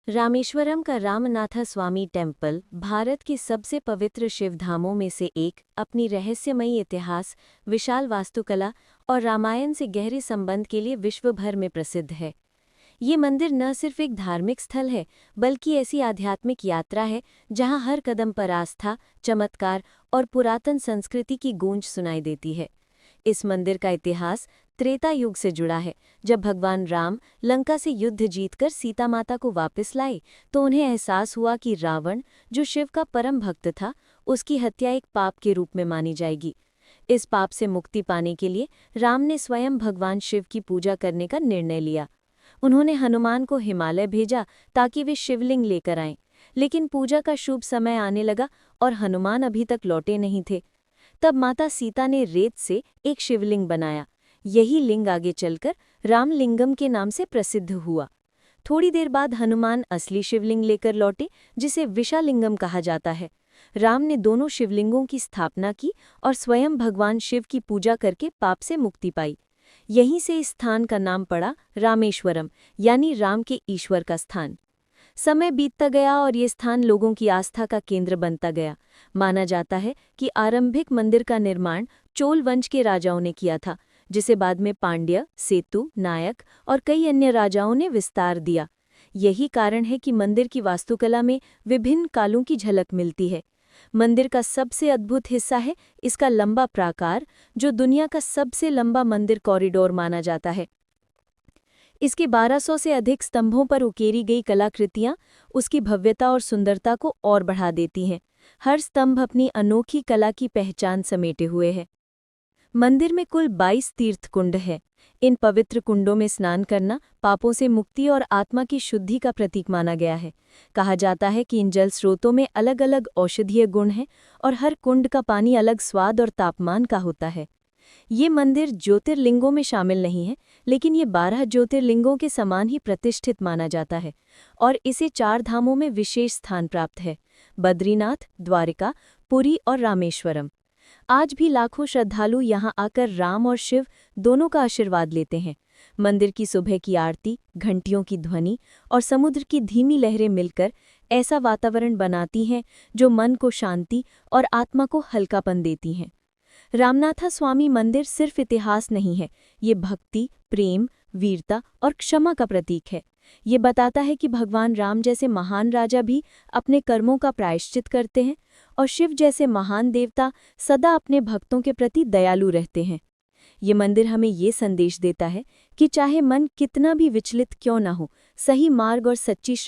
रामेश्वरम का रामनाथ स्वामी टेम्पल भारत के सबसे पवित्र शिवधामों में से एक, अपनी रहस्यमयी इतिहास, विशाल वास्तुकला और रामायण से गहरे संबंध के लिए विश्व भर में प्रसिद्ध है। ये मंदिर न सिर्फ एक धार्मिक स्थल है, बल्कि ऐसी आध्यात्मिक यात्रा है जहाँ हर कदम पर आस्था, चमत्कार और पुरातन संस्कृति की गूंज सुनाई देती है। इस मंदिर का इतिहास त्रेता युग से जुड़ा है। जब भगवान राम लंका से युद्ध जीतकर सीता माता को वापस लाए, तो उन्हें एहसास हुआ कि रावण, जो शिव का परम भक्त था, उसकी हत्या एक पाप के रूप में मानी जाएगी। इस पाप से मुक्ति पाने के लिए राम ने स्वयं भगवान शिव की पूजा करने का निर्णय लिया। उन्होंने हनुमान को हिमालय भेजा ताकि वे शिवलिंग लेकर आएं, लेकिन पूजा का शुभ समय आने लगा और हनुमान अभी तक लौटे नहीं थे। तब माता सीता ने रेत से एक शिवलिंग बनाया। यही लिंग आगे चलकर रामलिंगम के नाम से प्रसिद्ध हुआ। थोड़ी देर बाद हनुमान असली शिवलिंग लेकर लौटे, जिसे विशालिंगम कहा जाता है। राम ने दोनों शिवलिंगों की स्थापना की और स्वयं भगवान शिव की पूजा करके पाप से मुक्ति पाई। यहीं से इस स्थान का नाम पड़ा रामेश्वरम, यानी राम के ईश्वर का स्थान। समय बीतता गया और ये स्थान लोगों की आस्था का केंद्र बनता गया। माना जाता है कि आरंभिक मंदिर का निर्माण चोल वंश के राजाओं ने किया था, जिसे बाद में पांड्य, सेतु, नायक और कई अन्य राजाओं ने विस्तार दिया। यही कारण है कि मंदिर की वास्तुकला में विभिन्न कालों की झलक मिलती है। मंदिर का सबसे अद्भुत हिस्सा है इसका लंबा प्राकार, जो दुनिया का सबसे लंबा मंदिर कॉरिडोर माना जाता है। इसके 1200 से अधिक स्तंभों पर उकेरी गई कलाकृतियां उसकी भव्यता और सुंदरता को और बढ़ा देती हैं। हर स्तंभ अपनी अनोखी कला की पहचान समेटे हुए है। मंदिर में कुल 22 तीर्थ कुंड है। इन पवित्र कुंडों में स्नान करना पापों से मुक्ति और आत्मा की शुद्धि का प्रतीक माना गया है। कहा जाता है कि इन जल स्रोतों में अलग अलग औषधीय गुण हैं और हर कुंड का पानी अलग स्वाद और तापमान का होता है। ये मंदिर ज्योतिर्लिंगों में शामिल नहीं है, लेकिन ये 12 ज्योतिर्लिंगों के समान ही प्रतिष्ठित माना जाता है और इसे 4 धामों में विशेष स्थान प्राप्त है: बद्रीनाथ, द्वारिका, पुरी और रामेश्वरम। आज भी लाखों श्रद्धालु यहाँ आकर राम और शिव दोनों का आशीर्वाद लेते हैं। मंदिर की सुबह की आरती, घंटियों की ध्वनि और समुद्र की धीमी लहरें मिलकर ऐसा वातावरण बनाती हैं जो मन को शांति और आत्मा को हल्कापन देती हैं। रामनाथ स्वामी मंदिर सिर्फ इतिहास नहीं है, ये भक्ति, प्रेम, वीरता और क्षमा का प्रतीक है। ये बताता है कि भगवान राम जैसे महान राजा भी अपने कर्मों का प्रायश्चित करते हैं और शिव जैसे महान देवता सदा अपने भक्तों के प्रति दयालु रहते हैं। ये मंदिर हमें ये संदेश देता है कि चाहे मन कितना भी विचलित क्यों न हो, सही मार्ग और सच्ची श्रद्धा